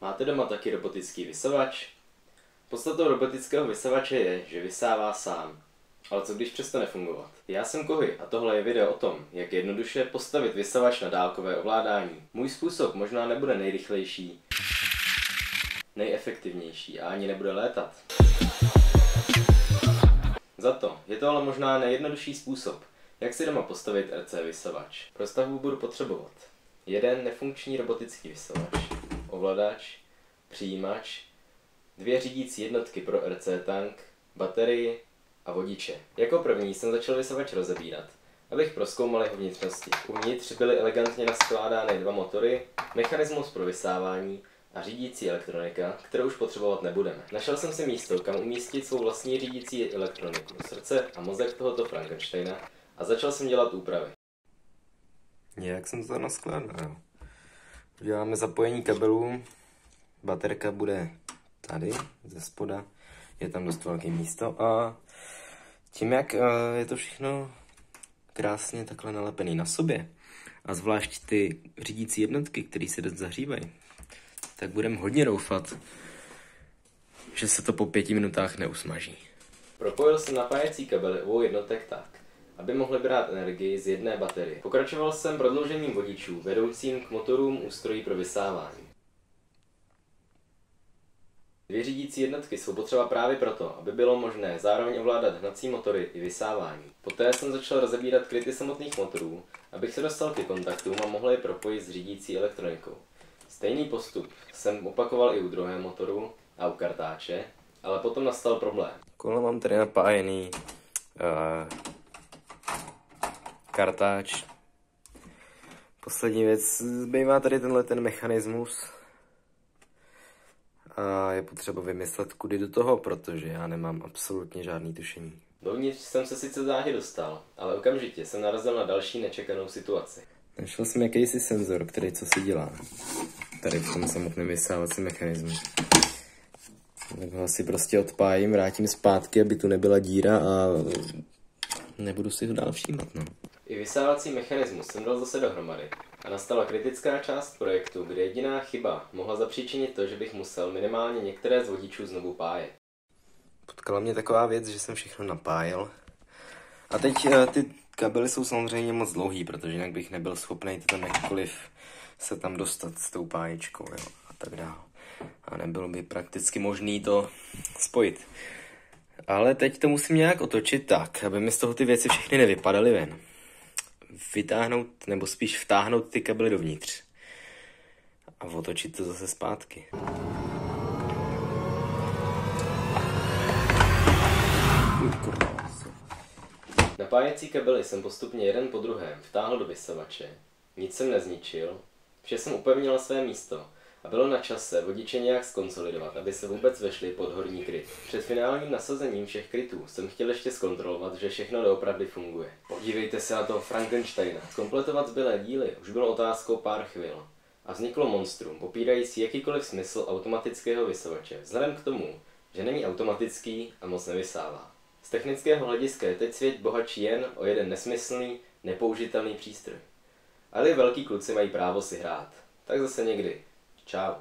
Máte doma taky robotický vysavač? Podstatou robotického vysavače je, že vysává sám. Ale co když přestane fungovat? Já jsem Kohy a tohle je video o tom, jak jednoduše postavit vysavač na dálkové ovládání. Můj způsob možná nebude nejrychlejší, nejefektivnější a ani nebude létat. Za to je to ale možná nejjednodušší způsob, jak si doma postavit RC vysavač. Pro stavbu budu potřebovat jeden nefunkční robotický vysavač, ovladač, přijímač, 2 řídící jednotky pro RC tank, baterii a vodiče. Jako první jsem začal vysavač rozebírat, abych prozkoumal jeho vnitřnosti. Uvnitř byly elegantně naskládány 2 motory, mechanismus pro vysávání a řídící elektronika, kterou už potřebovat nebudeme. Našel jsem si místo, kam umístit svou vlastní řídící elektroniku, srdce a mozek tohoto Frankensteina a začal jsem dělat úpravy. Jak jsem to naskládal? Uděláme zapojení kabelů, baterka bude tady, ze spoda, je tam dost velké místo a tím, jak je to všechno krásně takhle nalepený na sobě a zvlášť ty řídící jednotky, které se dost zahřívají, tak budeme hodně doufat, že se to po 5 minutách neusmaží. Propojil jsem napájecí kabely obou jednotek tak, aby mohly brát energii z jedné baterie. Pokračoval jsem prodloužením vodičů vedoucím k motorům ústrojí pro vysávání. 2 řídící jednotky jsou potřeba právě proto, aby bylo možné zároveň ovládat hnací motory i vysávání. Poté jsem začal rozebírat kryty samotných motorů, abych se dostal ke kontaktům a mohl je propojit s řídící elektronikou. Stejný postup jsem opakoval i u druhého motoru a u kartáče, ale potom nastal problém. Kolo mám tady napájený kartáč. Poslední věc, zbývá tady ten mechanismus a je potřeba vymyslet, kudy do toho, protože já nemám absolutně žádný tušení. Dovnitř jsem se sice záhy dostal, ale okamžitě jsem narazil na další nečekanou situaci. Našel jsem jakýsi senzor, který co si dělá. Tady v tom samotném vysávacím mechanismu. Tak ho asi prostě odpájím, vrátím zpátky, aby tu nebyla díra a nebudu si ho dál všímat, no. I vysávací mechanismus jsem dal zase dohromady a nastala kritická část projektu, kde jediná chyba mohla zapříčinit to, že bych musel minimálně některé z vodičů znovu pájet. Potkala mě taková věc, že jsem všechno napájel. A teď ty kabely jsou samozřejmě moc dlouhý, protože jinak bych nebyl schopný tam jakkoliv se tam dostat s tou páječkou, jo, a tak dále. A nebylo by prakticky možné to spojit. Ale teď to musím nějak otočit tak, aby mi z toho ty věci všechny nevypadaly ven. Vytáhnout, nebo spíš vtáhnout ty kabely dovnitř. A otočit to zase zpátky. Napájecí kabely jsem postupně jeden po druhém vtáhl do vysavače. Nic jsem nezničil, vše jsem upevnil na své místo a bylo na čase vodiče nějak zkonsolidovat, aby se vůbec vešly pod horní kryt. Před finálním nasazením všech krytů jsem chtěl ještě zkontrolovat, že všechno doopravdy funguje. Podívejte se na toho Frankensteina. Kompletovat zbylé díly už bylo otázkou pár chvil a vzniklo monstrum, popírající jakýkoliv smysl automatického vysavače, vzhledem k tomu, že není automatický a moc nevysává. Z technického hlediska je teď svět bohatší jen o jeden nesmyslný, nepoužitelný přístroj. Ale i velký kluci mají právo si hrát. Tak zase někdy. Čau.